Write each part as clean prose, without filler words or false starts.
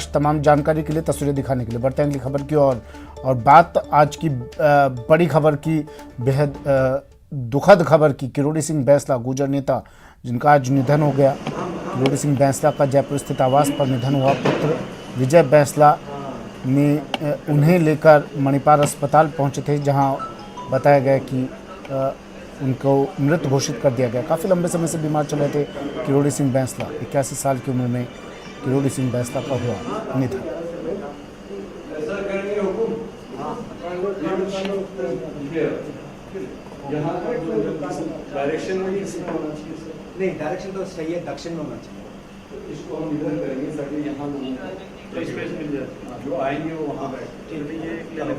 तमाम जानकारी के लिए, तस्वीरें दिखाने के लिए बढ़ते हैं अगली खबर की और बात आज की बड़ी खबर की, बेहद दुखद खबर की। किरोड़ी सिंह बैंसला, गुर्जर नेता जिनका आज निधन हो गया। किरोड़ी सिंह बैंसला का जयपुर स्थित आवास पर निधन हुआ। पुत्र विजय बैंसला ने उन्हें लेकर मणिपाल अस्पताल पहुंचे थे, जहां बताया गया कि उनको मृत घोषित कर दिया गया। काफ़ी लंबे समय से बीमार चल रहे थे किरोड़ी सिंह बैंसला। 81 साल की उम्र में किरोड़ी सिंह बैंसला का हुआ निधन। नहीं, डायरेक्शन तो सही है, दक्षिण में होना चाहिए। तो इसको हम इधर करेंगे ताकि यहाँ स्पेस मिल जाए, जो आएंगे वो वहाँ बैठे।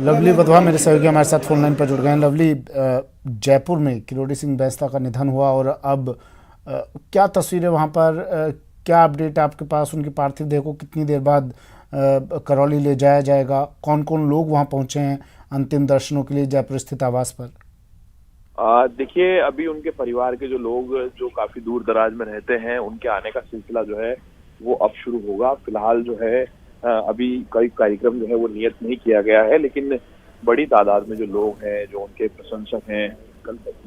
लवली वधवा मेरे सहयोगी हमारे साथ फोन लाइन पर जुड़ गए हैं। लवली, जयपुर में किरोड़ी सिंह बैंसला का निधन हुआ और अब क्या तस्वीरें वहाँ पर, क्या अपडेट आपके पास? उनकी पार्थिव देह को कितनी देर बाद करौली ले जाया जाएगा? कौन कौन लोग वहाँ पहुँचे हैं अंतिम दर्शनों के लिए जयपुर स्थित आवास पर? देखिए, अभी उनके परिवार के जो लोग जो काफी दूर दराज में रहते हैं, उनके आने का सिलसिला जो है वो अब शुरू होगा। फिलहाल जो है अभी कई कार्यक्रम जो है वो नियत नहीं किया गया है, लेकिन बड़ी तादाद में जो लोग हैं, जो उनके प्रशंसक हैं,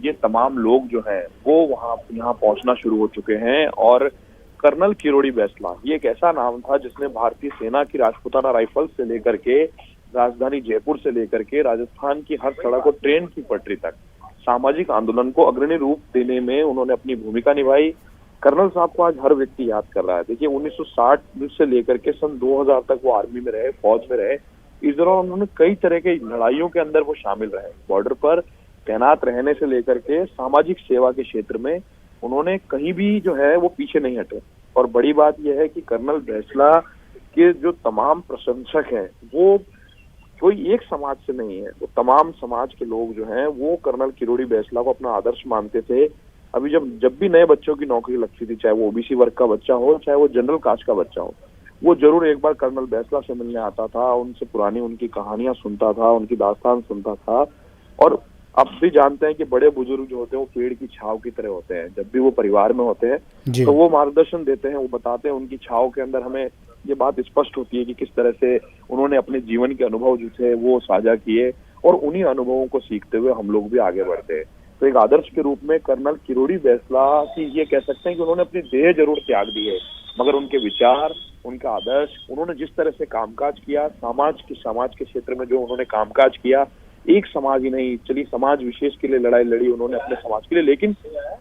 ये तमाम लोग जो हैं वो वहाँ यहाँ पहुंचना शुरू हो चुके हैं। और कर्नल किरोड़ी बैंसला ये एक ऐसा नाम था जिसने भारतीय सेना की राजपूताना राइफल्स से लेकर के राजधानी जयपुर से लेकर के राजस्थान की हर सड़क और ट्रेन की पटरी तक सामाजिक आंदोलन को अग्रणी रूप देने में उन्होंने अपनी भूमिका निभाई। कर्नल साहब को आज हर व्यक्ति याद कर रहा है। देखिए, 1960 से लेकर के सन 2000 तक वो आर्मी में रहे, फौज में रहे। इस दौरान उन्होंने कई तरह के लड़ाइयों के अंदर वो शामिल रहे। बॉर्डर पर तैनात रहने से लेकर के सामाजिक सेवा के क्षेत्र में उन्होंने कहीं भी जो है वो पीछे नहीं हटे। और बड़ी बात यह है कि कर्नल बैंसला के जो तमाम प्रशंसक हैं वो कोई एक समाज से नहीं है, वो तमाम समाज के लोग जो हैं वो कर्नल किरोड़ी बैंसला को अपना आदर्श मानते थे। अभी जब भी नए बच्चों की नौकरी लगती थी, चाहे वो ओबीसी वर्ग का बच्चा हो, चाहे वो जनरल कास्ट का बच्चा हो, वो जरूर एक बार कर्नल बैंसला से मिलने आता था, उनसे पुरानी उनकी कहानियां सुनता था, उनकी दास्तान सुनता था। और आप भी जानते हैं कि बड़े बुजुर्ग जो होते हैं वो पेड़ की छाव की तरह होते हैं। जब भी वो परिवार में होते हैं तो वो मार्गदर्शन देते हैं, वो बताते हैं। उनकी छाव के अंदर हमें ये बात स्पष्ट होती है कि किस तरह से उन्होंने अपने जीवन के अनुभव जो थे वो साझा किए, और उन्हीं अनुभवों को सीखते हुए हम लोग भी आगे बढ़ते हैं। तो एक आदर्श के रूप में कर्नल किरोड़ी बैंसला की ये कह सकते हैं कि उन्होंने अपनी देह जरूर त्याग दी है, मगर उनके विचार, उनका आदर्श, उन्होंने जिस तरह से कामकाज किया, समाज के क्षेत्र में जो उन्होंने कामकाज किया, एक समाज ही नहीं, चलिए समाज विशेष के लिए लड़ाई लड़ी उन्होंने अपने समाज के लिए, लेकिन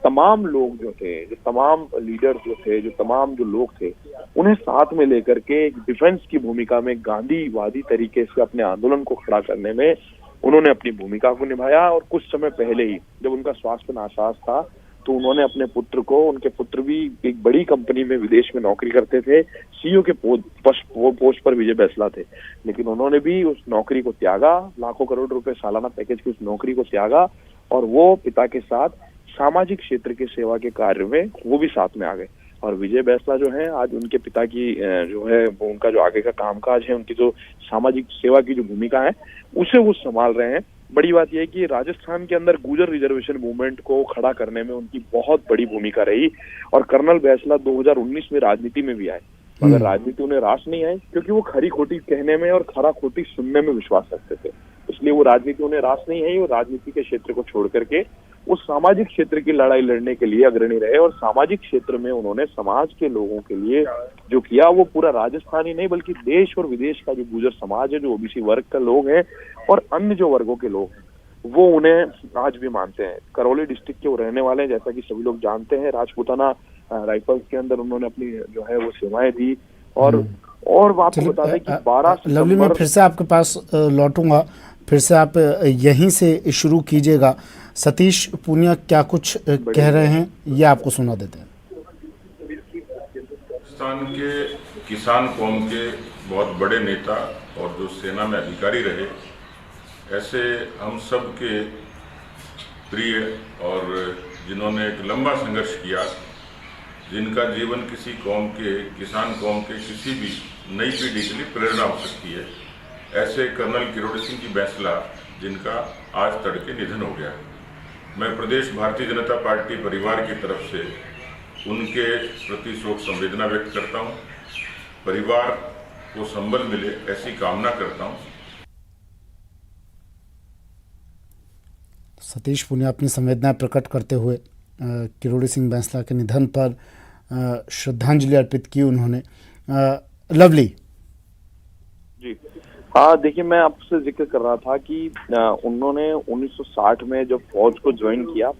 तमाम लोग जो थे, जो तमाम लीडर जो थे, जो तमाम जो लोग थे, उन्हें साथ में लेकर के एक डिफेंस की भूमिका में गांधीवादी तरीके से अपने आंदोलन को खड़ा करने में उन्होंने अपनी भूमिका को निभाया। और कुछ समय पहले ही जब उनका स्वास्थ्य नासाज था तो उन्होंने अपने पुत्र को, उनके पुत्र भी एक बड़ी कंपनी में विदेश में नौकरी करते थे, सीईओ के पोस्ट पर विजय बैंसला थे, लेकिन उन्होंने भी उस नौकरी को त्यागा, लाखों करोड़ रुपए सालाना पैकेज की उस नौकरी को त्यागा, और वो पिता के साथ सामाजिक क्षेत्र की सेवा के कार्य में वो भी साथ में आ गए। और विजय बैंसला जो है आज उनके पिता की जो है वो उनका जो आगे का कामकाज है, उनकी जो सामाजिक सेवा की जो भूमिका है उसे वो संभाल रहे हैं। बड़ी बात यह है कि राजस्थान के अंदर गुर्जर रिजर्वेशन मूवमेंट को खड़ा करने में उनकी बहुत बड़ी भूमिका रही। और कर्नल बैंसला 2019 में राजनीति में भी आए, मगर राजनीति उन्हें रास नहीं आई, क्योंकि वो खरी खोटी कहने में और खरा खोटी सुनने में विश्वास रखते थे। इसलिए वो राजनीति उन्हें रास नहीं आई। वो राजनीति के क्षेत्र को छोड़ करके उस सामाजिक क्षेत्र की लड़ाई लड़ने के लिए अग्रणी रहे। और सामाजिक क्षेत्र में उन्होंने समाज के लोगों के लिए जो किया वो पूरा राजस्थान ही नहीं बल्कि देश और विदेश का जो गुर्जर समाज है, जो ओबीसी वर्ग का लोग हैं और अन्य जो वर्गों के लोग हैं, वो उन्हें आज भी मानते हैं। करौली डिस्ट्रिक्ट के वो रहने वाले हैं, जैसा कि सभी लोग जानते हैं। राजपूताना राइफल्स के अंदर उन्होंने अपनी जो है वो सेवाएं दी। और आपको बता दें कि 12 लवली, मैं फिर से आपके पास लौटूंगा, फिर से आप यहीं से शुरू कीजिएगा। सतीश पूनिया क्या कुछ कह रहे हैं ये आपको सुना देते हैं। राजस्थान के किसान कौम के बहुत बड़े नेता और जो सेना में अधिकारी रहे, ऐसे हम सब के प्रिय और जिन्होंने एक लंबा संघर्ष किया, जिनका जीवन किसी कौम के, किसान कौम के किसी भी नई पीढ़ी के लिए प्रेरणा हो सकती है, ऐसे कर्नल किरोड़ी सिंह जी बैंसला जिनका आज तड़के निधन हो गया। मैं प्रदेश भारतीय जनता पार्टी परिवार की तरफ से उनके प्रति शोक संवेदना व्यक्त करता हूं। परिवार को संबल मिले, ऐसी कामना करता हूँ। सतीश पुनिया अपनी संवेदनाएं प्रकट करते हुए किरोड़ी सिंह बैंसला के निधन पर श्रद्धांजलि अर्पित की उन्होंने। लवली जी हाँ, देखिए मैं आपसे जिक्र कर रहा था कि उन्होंने 1960 में जब फौज को ज्वाइन किया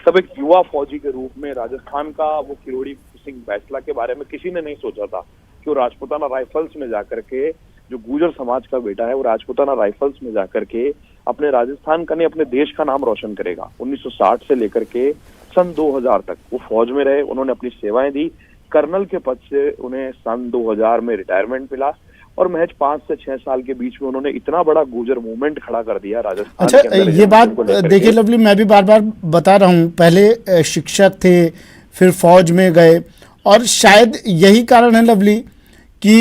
तब एक युवा फौजी के रूप में राजस्थान का वो किरोड़ी सिंह बैंसला के बारे में किसी ने नहीं सोचा था कि वो राजपूताना राइफल्स में जाकर के, जो गुर्जर समाज का बेटा है, वो राजपूताना राइफल्स में जाकर के अपने राजस्थान का नहीं अपने देश का नाम रोशन करेगा। 1960 से लेकर के सन 2000 तक वो फौज में रहे, उन्होंने अपनी सेवाएं दी। कर्नल के पद से उन्हें सन 2000 में रिटायरमेंट मिला और महज 5 से 6 साल के बीच में उन्होंने इतना बड़ा गुर्जर मूवमेंट खड़ा कर दिया राजस्थान अच्छा, के अंदर। ये बात देखिए लवली, मैं भी बार बार बता रहा हूँ, पहले शिक्षक थे, फिर फौज में गए, और शायद यही कारण है लवली कि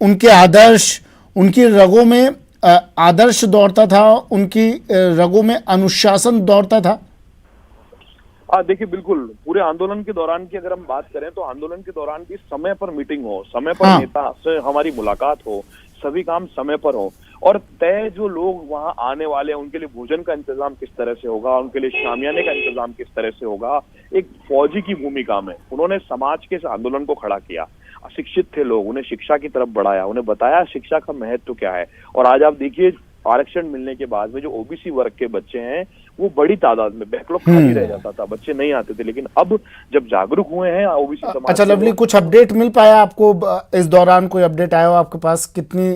उनके आदर्श, उनकी रगों में आदर्श दौड़ता था, उनकी रगों में अनुशासन दौड़ता था। देखिए बिल्कुल, पूरे आंदोलन के दौरान की अगर हम बात करें तो आंदोलन के दौरान भी समय पर मीटिंग हो, समय पर नेता से हमारी मुलाकात हो, सभी काम समय पर हो, और तय जो लोग वहां आने वाले हैं उनके लिए भोजन का इंतजाम किस तरह से होगा, उनके लिए शामियाने का इंतजाम किस तरह से होगा, एक फौजी की भूमिका में उन्होंने समाज के इस आंदोलन को खड़ा किया। अशिक्षित थे लोग, उन्हें शिक्षा की तरफ बढ़ाया, उन्हें बताया शिक्षा का महत्व क्या है। और आज आप देखिए आरक्षण मिलने के बाद में जो ओबीसी वर्ग के बच्चे हैं वो बड़ी तादाद में, बैकलॉग खाली रह जाता था, बच्चे नहीं आते थे, लेकिन अब जब जागरूक हुए हैं ओबीसी समाज। अच्छा लवली, कुछ अपडेट मिल पाया आपको इस दौरान? कोई अपडेट आया हो आपके पास? कितनी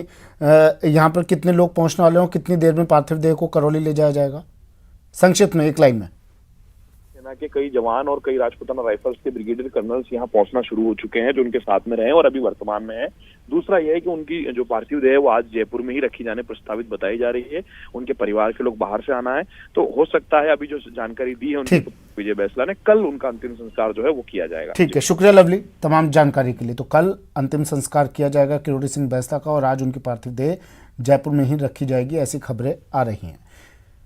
यहाँ पर कितने लोग पहुंचने वाले हो, कितनी देर में पार्थिव देह को करौली ले जाया जाएगा? संक्षिप्त में, एक लाइन में। सेना के कई जवान और कई राजपूताना राइफल्स के ब्रिगेडियर कर्नल्स यहाँ पहुंचना शुरू हो चुके हैं, जो उनके साथ में रहे और अभी वर्तमान में है। दूसरा यह है कि उनकी जो पार्थिव देह है वो आज जयपुर में ही रखी जाने प्रस्तावित बताई जा रही है। उनके परिवार के लोग बाहर से आना है, तो हो सकता है अभी जो जानकारी दी है उनके विजय बैंसला ने, कल उनका अंतिम संस्कार जो है वो किया जाएगा। ठीक है, शुक्रिया लवली तमाम जानकारी के लिए। तो कल अंतिम संस्कार किया जाएगा किरोड़ी सिंह बैंसला का, और आज उनकी पार्थिव देह जयपुर में ही रखी जाएगी, ऐसी खबरें आ रही हैं।